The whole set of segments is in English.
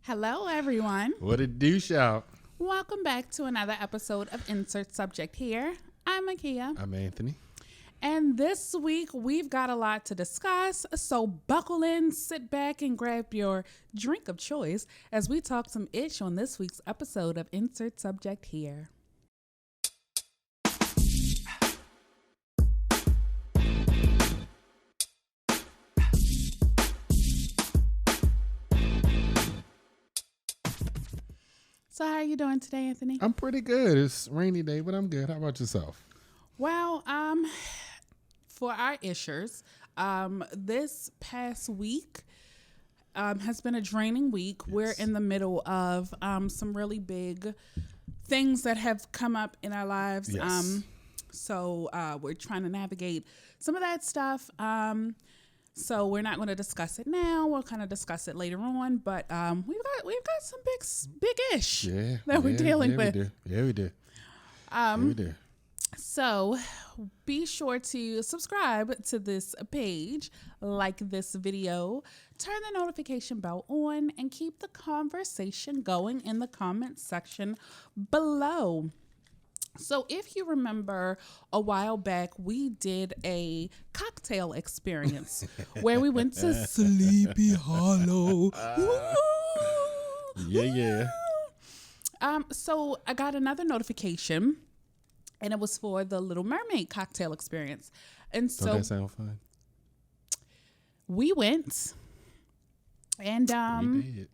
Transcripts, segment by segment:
Hello, everyone. What it do, shout? Welcome back to another episode of Insert Subject here. I'm Makia. I'm Anthony. And this week, we've got a lot to discuss, so buckle in, sit back, and grab your drink of choice as we talk some ish on this week's episode of Insert Subject here. So how are you doing today, Anthony? I'm pretty good. It's a rainy day, but I'm good. How about yourself? Well, for our ishers, this past week has been a draining week. Yes. We're in the middle of some really big things that have come up in our lives. Yes. So we're trying to navigate some of that stuff. So we're not going to discuss it now. We'll kind of discuss it later on. But we've got some big ish that we're dealing with. We do. So be sure to subscribe to this page, like this video, turn the notification bell on, and keep the conversation going in the comment section below. So if you remember a while back, we did a cocktail experience where we went to Sleepy Hollow. Yeah. So I got another notification, and it was for the Little Mermaid cocktail experience. And so Don't that sound fun? We went, and We did.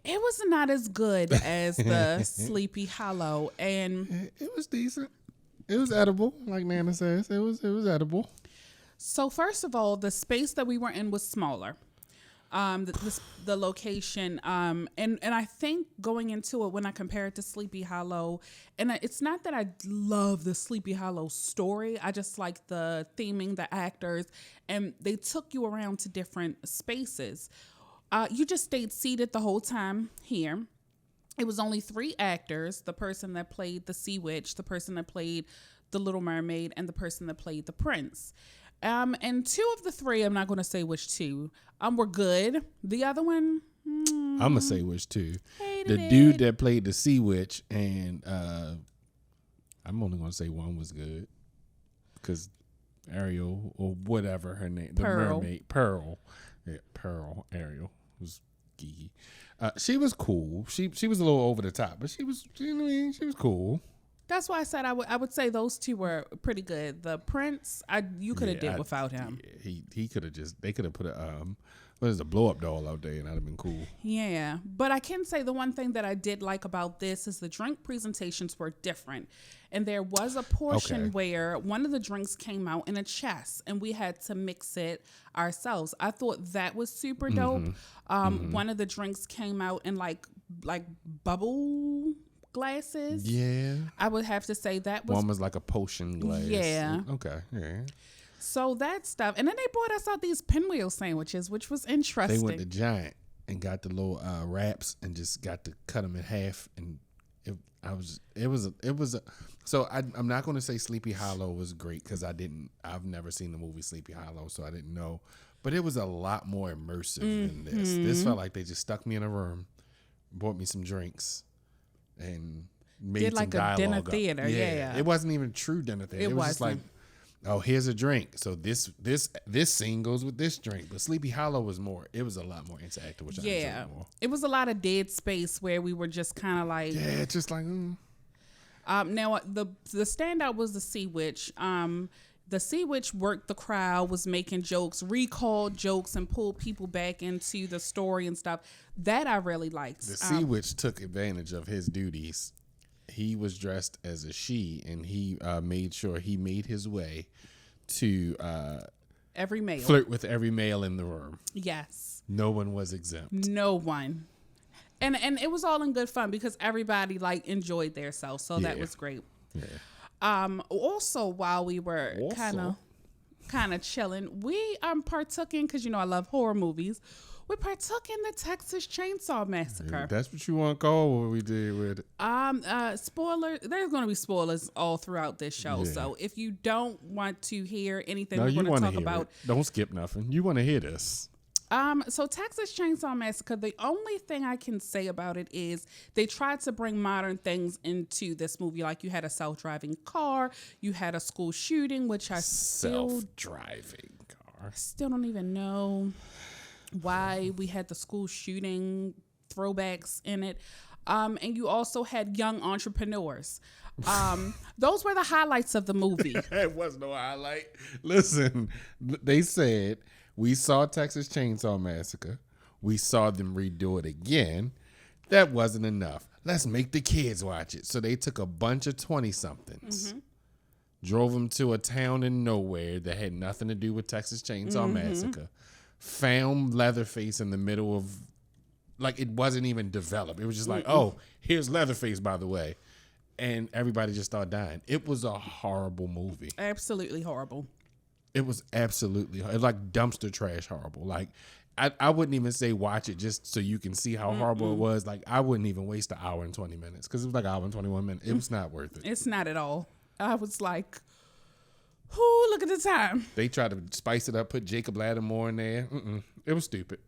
it was not as good as the Sleepy Hollow, and It was decent. It was edible, like Nana says. It was edible. So first of all, the space that we were in was smaller. The location, and I think going into it, when I compare it to Sleepy Hollow, and it's not that I love the Sleepy Hollow story, I just like the theming, the actors, and they took you around to different spaces. You just stayed seated the whole time here. It was only 3 actors: the person that played the Sea Witch, the person that played the Little Mermaid, and the person that played the Prince. And 2 of the 3, I'm not going to say which 2, were good. The other one, I'm going to say which 2. Hated The it. dude that played the Sea Witch, and I'm only going to say one was good. Because Ariel, or whatever her name, the Pearl. mermaid, Pearl. Yeah, Pearl, Ariel, was geeky. She was cool. She was a little over the top, but she was cool. That's why I said I would say those 2 were pretty good. The Prince, you could have did without him. Yeah, he could have they could have put a blow up doll out there, and that'd have been cool. Yeah, but I can say the one thing that I did like about this is the drink presentations were different. And there was a portion where one of the drinks came out in a chest, and we had to mix it ourselves. I thought that was super dope. One of the drinks came out in like bubble glasses. Yeah. I would have to say that was... One was like a potion glass. Yeah. Okay, yeah. So that stuff. And then they brought us out these pinwheel sandwiches, which was interesting. They went to Giant and got the little wraps and just got to cut them in half. And so I'm not going to say Sleepy Hollow was great because I've never seen the movie Sleepy Hollow, so I didn't know. But it was a lot more immersive than this. This felt like they just stuck me in a room, bought me some drinks, and made did some like dialogue a dinner up. theater. Yeah. It wasn't even true dinner theater. It was just like, oh, here's a drink. So this scene goes with this drink. But Sleepy Hollow was more. It was a lot more interactive, which I enjoyed more. It was a lot of dead space where we were just kind of like, just like. Now the standout was the Sea Witch. The Sea Witch worked the crowd, was making jokes, recalled jokes, and pulled people back into the story and stuff. That I really liked. The Sea Witch took advantage of his duties. He was dressed as a she, and he made sure he made his way to every male. Flirt with every male in the room. Yes. No one was exempt. No one. And it was all in good fun because everybody enjoyed their self. So that was great. Yeah. Also, while we were kind of chilling, we partook in, because I love horror movies. We partook in the Texas Chainsaw Massacre. That's what you want to call what we did with it. Spoiler. There's going to be spoilers all throughout this show. Yeah. So if you don't want to hear anything we're going to talk about, don't skip nothing. You want to hear this. So Texas Chainsaw Massacre, the only thing I can say about it is they tried to bring modern things into this movie. Like you had a self-driving car, you had a school shooting, which I self-driving car. Still don't even know why we had the school shooting throwbacks in it. And you also had young entrepreneurs. Those were the highlights of the movie. It was no highlight. Listen, they said, we saw Texas Chainsaw Massacre. We saw them redo it again. That wasn't enough. Let's make the kids watch it. So they took a bunch of 20-somethings, drove them to a town in nowhere that had nothing to do with Texas Chainsaw Massacre, found Leatherface in the middle of, like, it wasn't even developed. It was just like, oh, here's Leatherface, by the way. And everybody just started dying. It was a horrible movie. Absolutely horrible. It was absolutely like dumpster trash horrible. Like, I wouldn't even say watch it just so you can see how horrible it was. Like, I wouldn't even waste an hour and 20 minutes because it was like an hour and 21 minutes. It was not worth it. It's not at all. I was like, whoo, look at the time. They tried to spice it up, put Jacob Lattimore in there. It was stupid.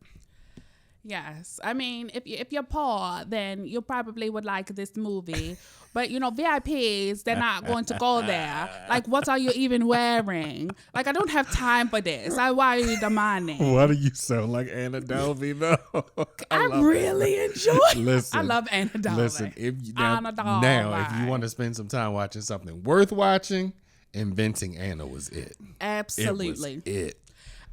Yes. I mean, if you're poor, then you probably would like this movie. But, you know, VIPs, they're not going to go there. Like, what are you even wearing? Like, I don't have time for this. I want you the money. Why do you sound like Anna Delvey, though? I really enjoy it. Listen, I love Anna Delvey. Listen, if you, now, if you want to spend some time watching something worth watching, Inventing Anna was it. Absolutely. It was it.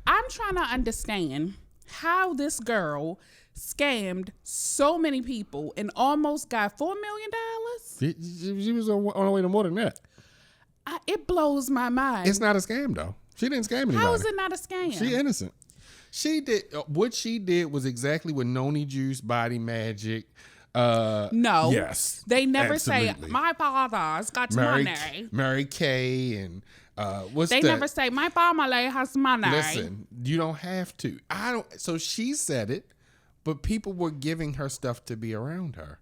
I'm trying to understand how this girl scammed so many people and almost got $4 million. She was on her way to more than that. It blows my mind. It's not a scam, though. She didn't scam anybody. How is it not a scam? She innocent. She did what she did was exactly what Noni Juice, Body Magic. No. Yes. They never absolutely. say my father's got money. Mary Kay and They never say my family has money. Listen, you don't have to. I don't. So she said it, but people were giving her stuff to be around her.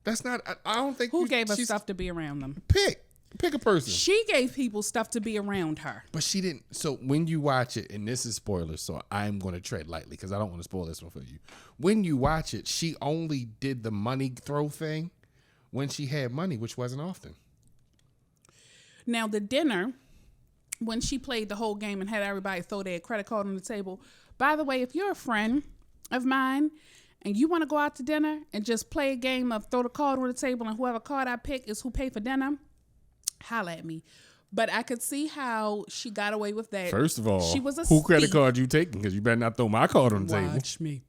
That's not. I don't think. Who gave her stuff to be around them? Pick a person. She gave people stuff to be around her. But she didn't. So when you watch it, and this is spoilers, so I'm going to tread lightly because I don't want to spoil this one for you. When you watch it, she only did the money throw thing when she had money, which wasn't often. Now the dinner, when she played the whole game and had everybody throw their credit card on the table. By the way, if you're a friend of mine and you want to go out to dinner and just play a game of throw the card on the table and whoever card I pick is who paid for dinner, holla at me. But I could see how she got away with that. First of all, she was a who credit card you taking? Because you better not throw my card on the table. Watch me.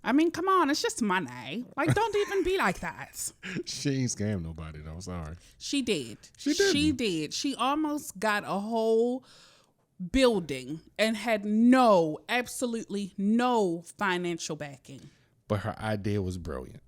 I mean, come on, it's just money. Like, don't even be like that. She ain't scammed nobody, though. Sorry. She did. She did. She almost got a whole building and had absolutely no financial backing. But her idea was brilliant.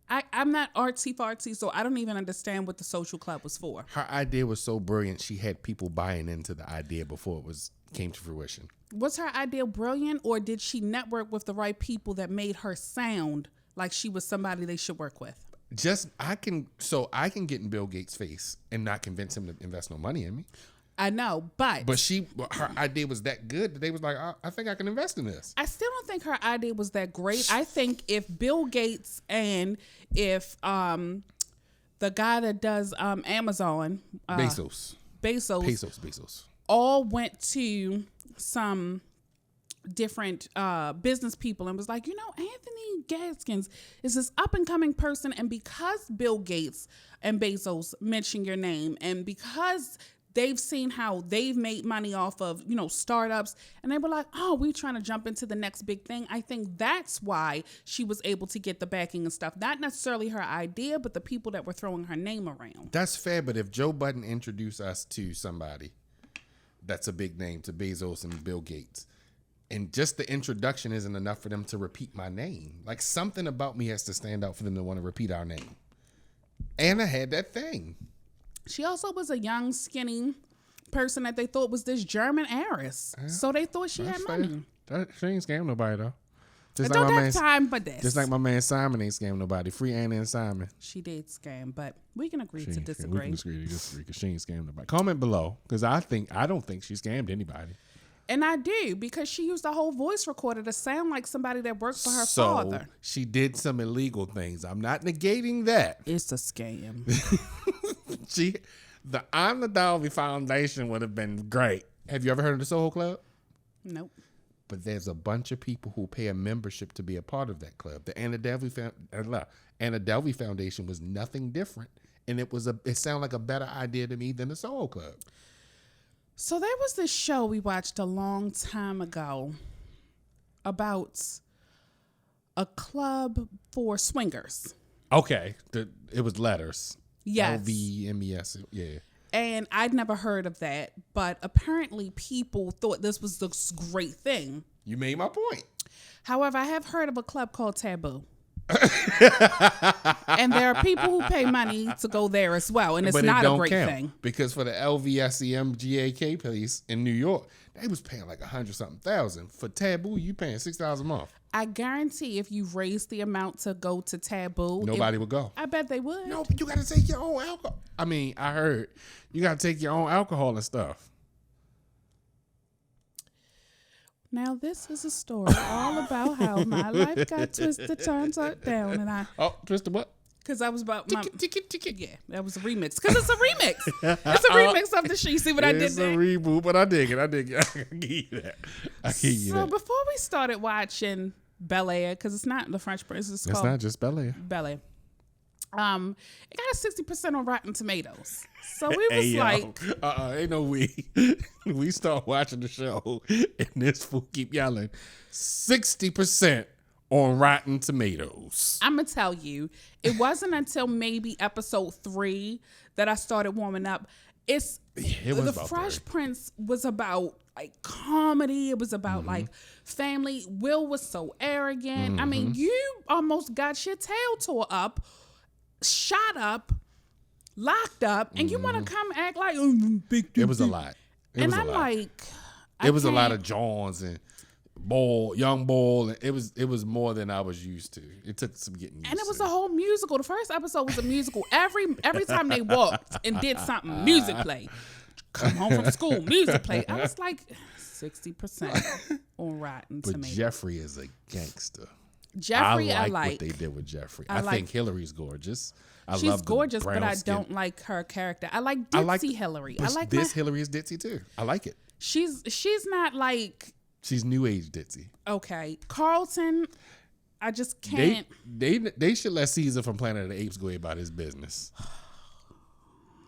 I'm not artsy-fartsy, so I don't even understand what the social club was for. Her idea was so brilliant, she had people buying into the idea before it came to fruition. Was her idea brilliant, or did she network with the right people that made her sound like she was somebody they should work with? I can get in Bill Gates' face and not convince him to invest no money in me. I know, but her idea was that good that they was like, I think I can invest in this. I still don't think her idea was that great. I think if Bill Gates and if the guy that does Amazon, Bezos, all went to some different business people and was like, Anthony Gaskins is this up and coming person, and because Bill Gates and Bezos mention your name, and because they've seen how they've made money off of, startups, and they were like, oh, we're trying to jump into the next big thing. I think that's why she was able to get the backing and stuff. Not necessarily her idea, but the people that were throwing her name around. That's fair, but if Joe Budden introduced us to somebody that's a big name, to Bezos and Bill Gates, and just the introduction isn't enough for them to repeat my name. Like, something about me has to stand out for them to want to repeat our name. Anna had that thing. She also was a young, skinny person that they thought was this German heiress. Yeah, so they thought she had money. She ain't scammed nobody, though. I don't have time for this. Just like my man Simon ain't scammed nobody. Free Anna and Simon. She did scam, but we can agree to disagree. We can agree to disagree because she ain't scammed nobody. Comment below, because I don't think she scammed anybody. And I do, because she used a whole voice recorder to sound like somebody that worked for her father. She did some illegal things. I'm not negating that. It's a scam. The I'm the Delvey Foundation would have been great. Have you ever heard of the Soho Club? Nope. But there's a bunch of people who pay a membership to be a part of that club. The Anna Delvey Foundation was nothing different, and it sounded like a better idea to me than the Soho Club. So there was this show we watched a long time ago about a club for swingers. Okay, it was letters. Yes. LVMES, yeah. And I'd never heard of that, but apparently people thought this was this great thing. You made my point. However, I have heard of a club called Tabu. And there are people who pay money to go there as well, and it's not a great thing. Because for the LVSEM GAK place in New York, they was paying like $100,000. For Tabu, you paying $6,000 a month. I guarantee if you raise the amount to go to Tabu, nobody would go. I bet they would. No, but you got to take your own alcohol. I mean, I heard you got to take your own alcohol and stuff. Now, this is a story all about how my life got twisted, turned down, and I... Oh, twisted what? Because I was about my... Ticket. Yeah, that was a remix. Because it's a remix. It's a remix of the show. You see what I did there? It's a reboot, but I dig it. I give you that. So before we started watching Bel Air, because it's not the French Prince, it's called... It's not just Bel Air. Bel Air. It got a 60% on Rotten Tomatoes. So we was ain't no we. We start watching the show and this fool keep yelling 60% on Rotten Tomatoes. I'm going to tell you, it wasn't until maybe episode 3 that I started warming up. The Fresh Prince was about like comedy. It was about like family. Will was so arrogant. I mean, you almost got your tail tore up, shot up, locked up, and you want to come act like big. It was a lot. And I'm like, it was a lot of Johns and young Bull. It was more than I was used to. It took some getting used to. And it was a whole musical. The first episode was a musical. Every time they walked and did something, music play. Come home from school, music play. I was like 60% on Rotten Tomatoes. But Jeffrey is a gangster. Jeffrey, I like what they did with Jeffrey. I think Hillary's gorgeous. She's gorgeous, but I don't like her character. I like Ditzy Hillary. I like Hillary is ditzy too. I like it. She's not like... She's new age ditzy. Okay. Carlton, I just can't... They should let Caesar from Planet of the Apes go about his business.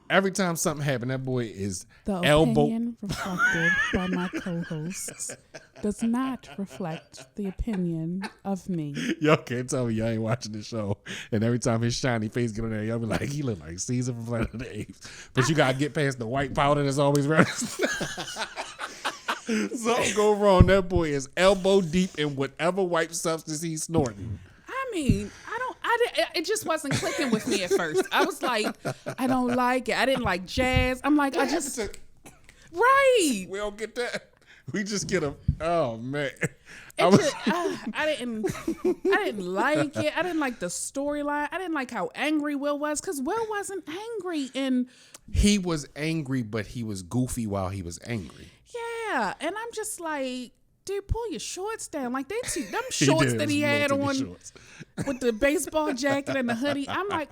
Every time something happens, that boy is the elbow... opinion reflected by my co-hosts does not reflect the opinion of me. Y'all can't tell me y'all ain't watching the show. And every time his shiny face get on there, y'all be like, he look like Caesar from Planet of the Apes. But you got to get past the white powder that's always around. Something go wrong. That boy is elbow deep in whatever white substance he's snorting. I mean, it just wasn't clicking with me at first. I was like, I don't like it. I didn't like jazz. I'm like, right. We don't get that. We just get a, oh man. I didn't like it. I didn't like the storyline. I didn't like how angry Will was, because Will wasn't angry. He was angry, but he was goofy while he was angry. Yeah, and I'm just like, dude, pull your shorts down. Like them shorts that he had on with the baseball jacket and the hoodie. I'm like,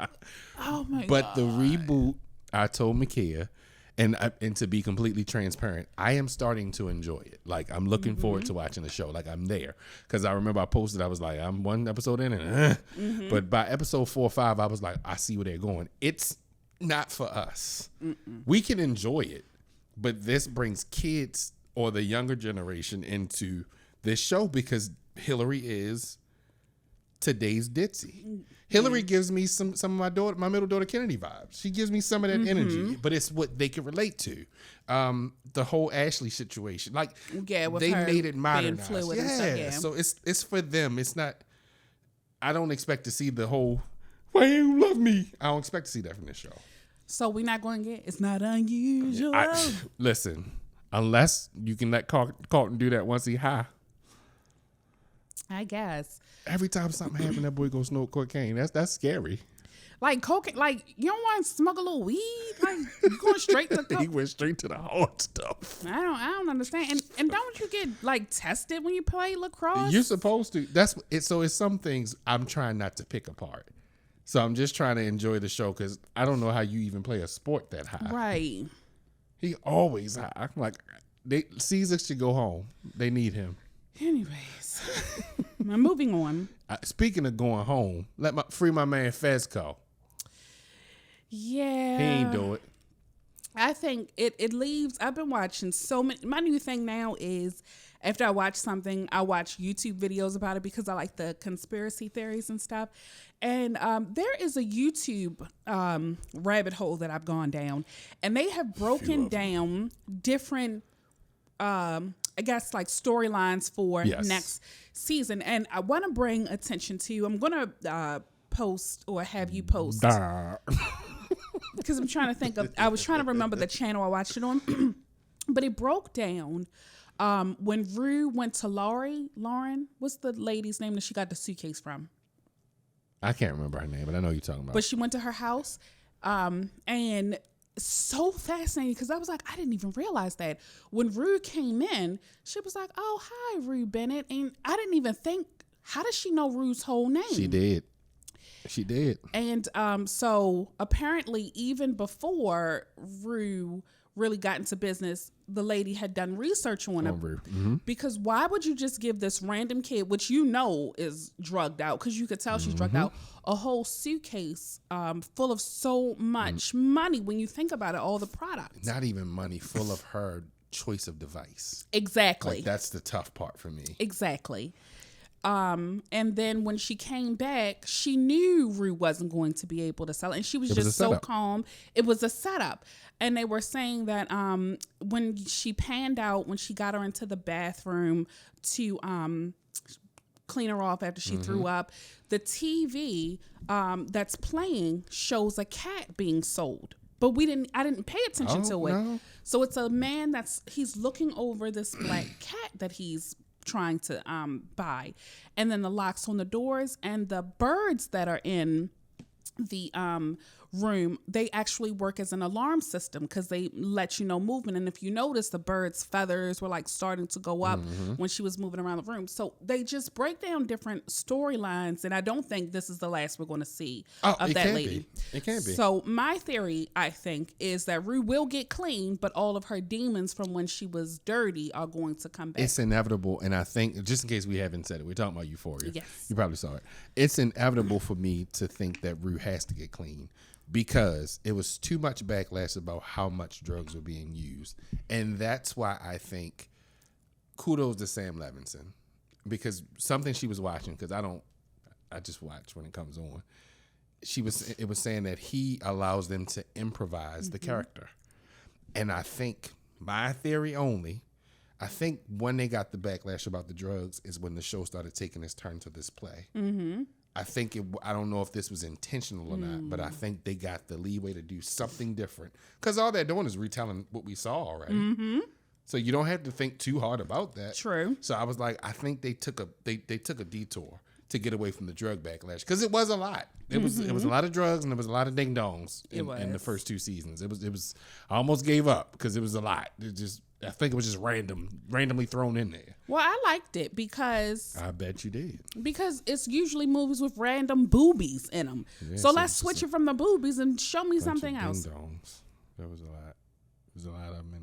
oh my god. But the reboot, I told Micaiah, and to be completely transparent, I am starting to enjoy it. Like, I'm looking forward to watching the show. Like, I'm there. Because I remember I posted, I was like, I'm one episode in, and but by episode 4 or 5, I was like, I see where they're going. It's not for us. We can enjoy it, but this brings kids or the younger generation into this show because Hillary is today's ditzy. Hillary gives me some of my middle daughter Kennedy vibes. She gives me some of that energy, but it's what they can relate to. The whole Ashley situation, like they made it modernized. So it's for them. It's not. I don't expect to see the whole "Why you love me." I don't expect to see that from this show. So we're not going to get. It's not unusual. Listen, unless you can let Carlton do that once he high. I guess. Every time something happens, that boy gonna snort cocaine. That's scary. Like cocaine, like you don't want to smoke a little weed, like you going straight to He went straight to the hard stuff. I don't understand. And don't you get like tested when you play lacrosse? You're supposed to. That's it. So it's some things I'm trying not to pick apart. So I'm just trying to enjoy the show because I don't know how you even play a sport that high. Right. He always high. Like Caesar should go home. They need him. Anyways, I'm moving on. Speaking of going home, free my man Fezco. Yeah. He ain't do it. I think it leaves. I've been watching so many. My new thing now is after I watch something, I watch YouTube videos about it because I like the conspiracy theories and stuff. And there is a YouTube rabbit hole that I've gone down, and they have broken down different, I guess, like storylines for next season. And I want to bring attention to. I'm gonna post or have you post. Because I'm trying to think of, I was trying to remember the channel I watched it on, but it broke down when Rue went to Lauren, what's the lady's name that she got the suitcase from? I can't remember her name, but I know you're talking about. But she went to her house, and so fascinating because I was like, I didn't even realize that. When Rue came in, she was like, oh, hi, Rue Bennett. And I didn't even think, how does she know Rue's whole name? She did. And so apparently even before Rue really got into business, the lady had done research on him. Mm-hmm. Because why would you just give this random kid, which you know is drugged out, because you could tell she's drugged out, a whole suitcase full of so much money when you think about it, all the products. Not even money, full of her choice of device. Exactly. Like, that's the tough part for me. Exactly. And then when she came back, she knew Rue wasn't going to be able to sell it. And she was just so calm. It was a setup. And they were saying that when she panned out, when she got her into the bathroom to clean her off after she threw up, the TV that's playing shows a cat being sold. But I didn't pay attention to it. No. So it's a man he's looking over this black cat that he's trying to buy, and then the locks on the doors and the birds that are in the room, they actually work as an alarm system because they let you know movement. And if you notice, the bird's feathers were like starting to go up when she was moving around the room. So they just break down different storylines, and I don't think this is the last we're going to see of that lady. It can't be. So my theory, I think, is that Rue will get clean, but all of her demons from when she was dirty are going to come back. It's inevitable, and I think, just in case we haven't said it, we're talking about Euphoria. Yes. You probably saw it. It's inevitable for me to think that Rue has to get clean, because it was too much backlash about how much drugs were being used. And that's why I think kudos to Sam Levinson, because something she was watching, because I just watch when it comes on. It was saying that he allows them to improvise the character. And I think, my theory only, I think when they got the backlash about the drugs is when the show started taking its turn to this play. Mm-hmm. I don't know if this was intentional or not, but I think they got the leeway to do something different, because all they're doing is retelling what we saw already. Mm-hmm. So you don't have to think too hard about that. True. So I was like, I think they took a detour to get away from the drug backlash, because it was a lot. It was a lot of drugs, and there was a lot of ding dongs in the first 2 seasons. It was I almost gave up because it was a lot. I think it was just randomly thrown in there. Well, I liked it because... I bet you did. Because it's usually movies with random boobies in them. Yeah, so let's switch it from the boobies and show me something else. Ding-dongs. There was a lot. There's a lot of them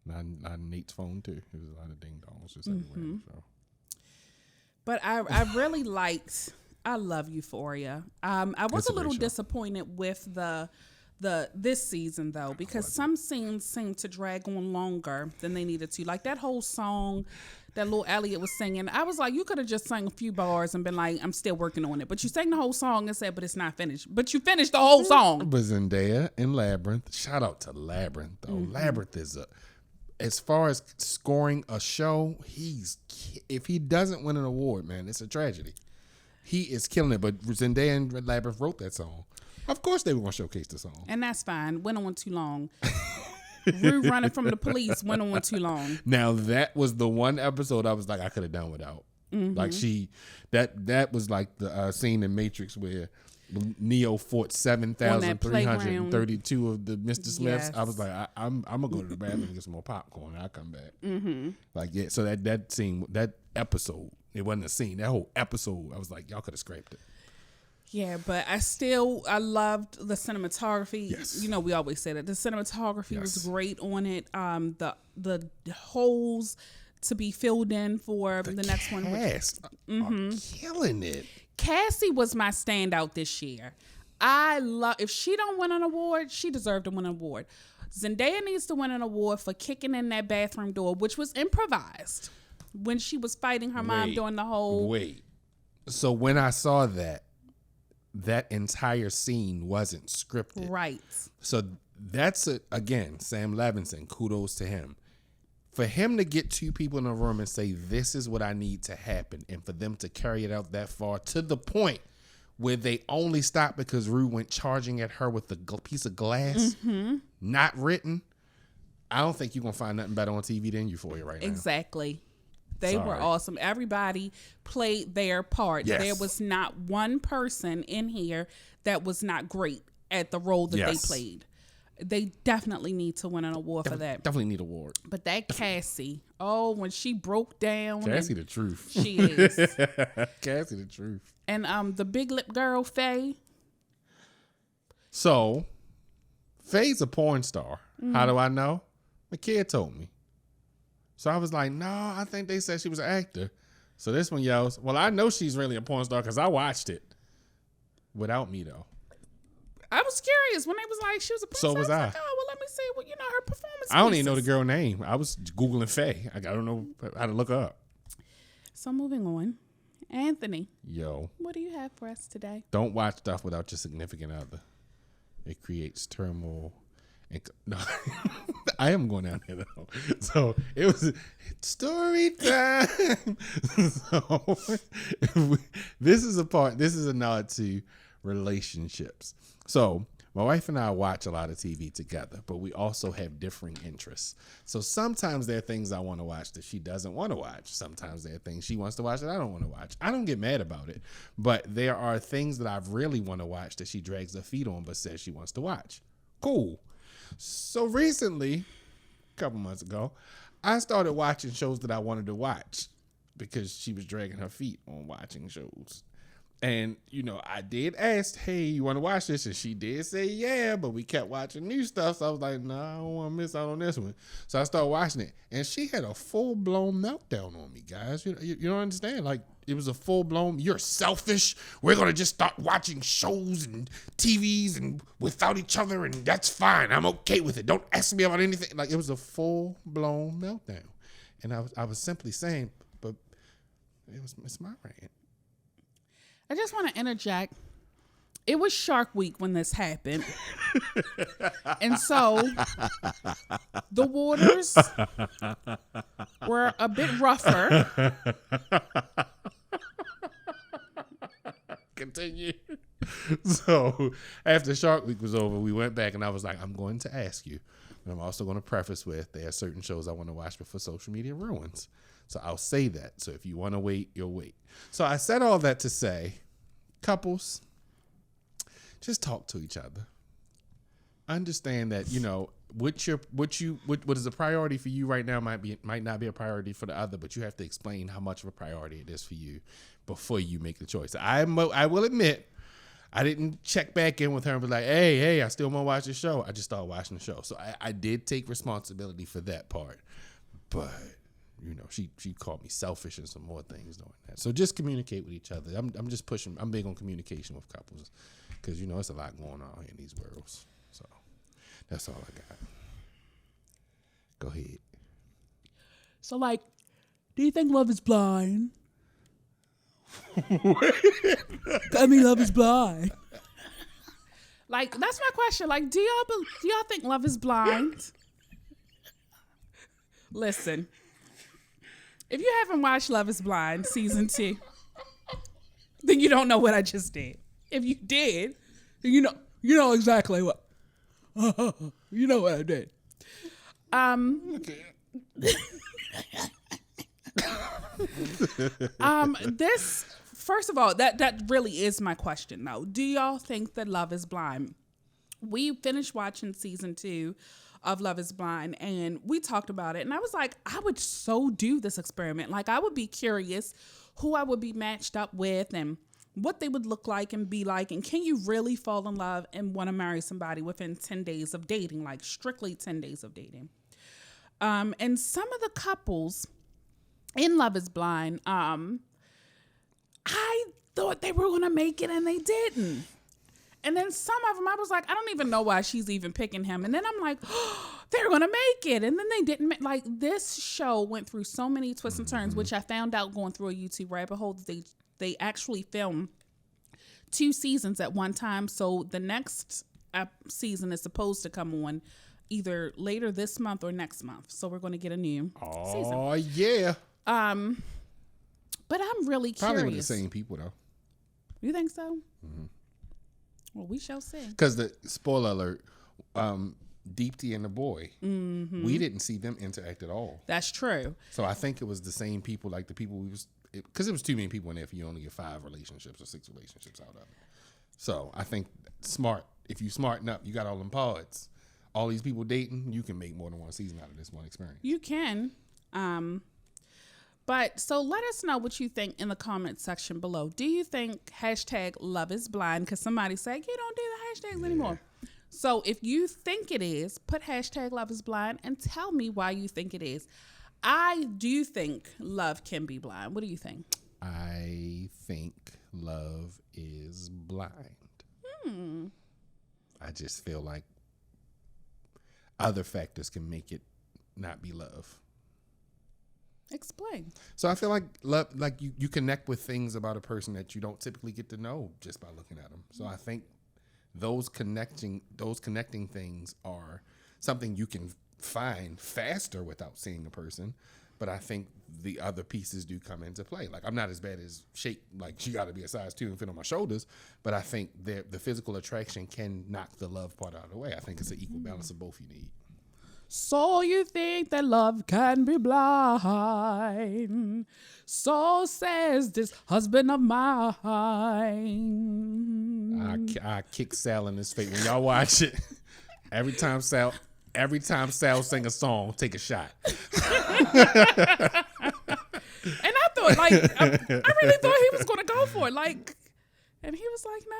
in not Nate's phone, too. There was a lot of ding-dongs just everywhere. So. But I really liked... I love Euphoria. I was a little disappointed with this season though, because some scenes seemed to drag on longer than they needed to. Like that whole song that Lil Elliot was singing, I was like, you could have just sang a few bars and been like, I'm still working on it. But you sang the whole song and said, but it's not finished. But you finished the whole song. But Zendaya and Labyrinth, shout out to Labyrinth though. Labyrinth is as far as scoring a show, if he doesn't win an award, man, it's a tragedy. He is killing it. But Zendaya and Labyrinth wrote that song. Of course they were going to showcase the song. And that's fine. Went on too long. Rue running from the police went on too long. Now, that was the one episode I was like, I could have done without. Mm-hmm. Like that was like the scene in Matrix where Neo fought 7,332 of the Mr. Smiths. Yes. I was like, I'm gonna go to the bathroom and get some more popcorn. I'll come back. Mm-hmm. Like, yeah. So that scene, that episode, it wasn't a scene. That whole episode, I was like, y'all could have scraped it. Yeah, but I loved the cinematography. Yes. You know, we always say that the cinematography was great on it. The holes to be filled in for the next one. Cast are killing it. Cassie was my standout this year. If she don't win an award, she deserved to win an award. Zendaya needs to win an award for kicking in that bathroom door, which was improvised when she was fighting her mom during the whole. Wait. So when I saw that entire scene wasn't scripted. Right. So that's again, Sam Levinson, kudos to him. For him to get two people in a room and say, this is what I need to happen, and for them to carry it out that far to the point where they only stopped because Rue went charging at her with a piece of glass, not written. I don't think you're going to find nothing better on TV than Euphoria right now. Exactly. They were awesome. Everybody played their part. Yes. There was not one person in here that was not great at the role that they played. They definitely need to win an award for that. Definitely need an award. But that Cassie, when she broke down. Cassie the truth. She is. Cassie the truth. And the big lip girl, Faye. So, Faye's a porn star. How do I know? My kid told me. So I was like, no, I think they said she was an actor. So this one yells, well, I know she's really a porn star because I watched it. Without me, though. I was curious when they was like, she was a porn star. So was I. Like, well, let me see what, her performance I don't pieces. even know the girl name. I was Googling Faye. I don't know how to look her up. So moving on. Anthony. Yo. What do you have for us today? Don't watch stuff without your significant other. It creates turmoil. No, I am going down there though. So it was story time. So this is a nod to relationships. So my wife and I watch a lot of TV together, but we also have differing interests. So sometimes there are things I want to watch that she doesn't want to watch. Sometimes there are things she wants to watch that I don't want to watch. I don't get mad about it, but there are things that I really want to watch that she drags her feet on but says she wants to watch. Cool. So recently, a couple months ago, I started watching shows that I wanted to watch because she was dragging her feet on watching shows. And, I did ask, hey, you want to watch this? And she did say, yeah, but we kept watching new stuff. So I was like, no, I don't want to miss out on this one. So I started watching it. And she had a full-blown meltdown on me, guys. You don't understand. Like, it was a full-blown, you're selfish. We're going to just start watching shows and TVs and without each other, and that's fine. I'm okay with it. Don't ask me about anything. Like, it was a full-blown meltdown. And I was simply saying, but it's my rant. I just want to interject. It was Shark Week when this happened. And so the waters were a bit rougher. Continue. So after Shark Week was over, we went back and I was like, I'm going to ask you. And I'm also going to preface with there are certain shows I want to watch before social media ruins. So I'll say that. So if you want to wait, you'll wait. So I said all that to say, couples, just talk to each other. Understand that, what is a priority for you right now might not be a priority for the other, but you have to explain how much of a priority it is for you before you make the choice. I will admit, I didn't check back in with her and be like, hey, I still want to watch the show. I just started watching the show. So I did take responsibility for that part. But she called me selfish and some more things doing that. So just communicate with each other. I'm just pushing. I'm big on communication with couples because it's a lot going on in these worlds. So that's all I got. Go ahead. So, do you think Love is Blind? Love is blind. That's my question. Do y'all think Love is Blind? Listen. If you haven't watched Love is Blind season 2, then you don't know what I just did. If you did, then you know exactly what. You know what I did. This first of all, that really is my question though. Do y'all think that Love is Blind? We finished watching season 2 of Love is Blind and we talked about it and I was like, I would so do this experiment. Like I would be curious who I would be matched up with and what they would look like and be like. And can you really fall in love and want to marry somebody within 10 days of dating, like strictly 10 days of dating? And some of the couples in Love is Blind, I thought they were going to make it and they didn't. And then some of them, I was like, I don't even know why she's even picking him. And then I'm like, oh, they're going to make it. And then they didn't. Like, this show went through so many twists and turns, which I found out going through a YouTube rabbit hole. They actually filmed 2 seasons at one time. So the next season is supposed to come on either later this month or next month. So we're going to get a new season. Oh, yeah. But I'm really curious. Probably with the same people, though. You think so? Mm-hmm. Well, we shall see. Because the spoiler alert, Deepti and the boy, we didn't see them interact at all. That's true. So I think it was the same people, like the people we was, because it was too many people in there if you only get 5 relationships or 6 relationships out of it. So I think smart. If you smarten up, you got all them pods. All these people dating, you can make more than one season out of this one experience. You can. But so let us know what you think in the comment section below. Do you think hashtag Love is Blind? Because somebody said you don't do the hashtags anymore. So if you think it is, put hashtag Love is Blind and tell me why you think it is. I do think love can be blind. What do you think? I think love is blind. I just feel like other factors can make it not be love. Explain. So I feel like love, like you connect with things about a person that you don't typically get to know just by looking at them. So I think those connecting things are something you can find faster without seeing a person. But I think the other pieces do come into play. Like I'm not as bad as shape, like you got to be a size 2 and fit on my shoulders. But I think the physical attraction can knock the love part out of the way. I think it's an equal balance of both you need. So you think that love can be blind? So says this husband of mine. I kick Sal in his face when y'all watch it. Every time Sal sing a song, take a shot. And I thought, like, I really thought he was going to go for it. Like, and he was like, no,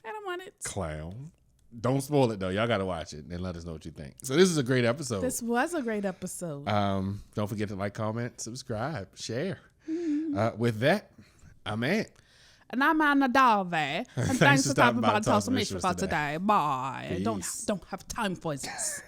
I don't want it. Clown. Don't spoil it, though. Y'all got to watch it and let us know what you think. So this is a great episode. This was a great episode. Don't forget to like, comment, subscribe, share. With that, I'm Ant. And I'm Anna Delvey. And thanks for stopping by to talk some issues for today. Bye. Peace. Don't have time for this.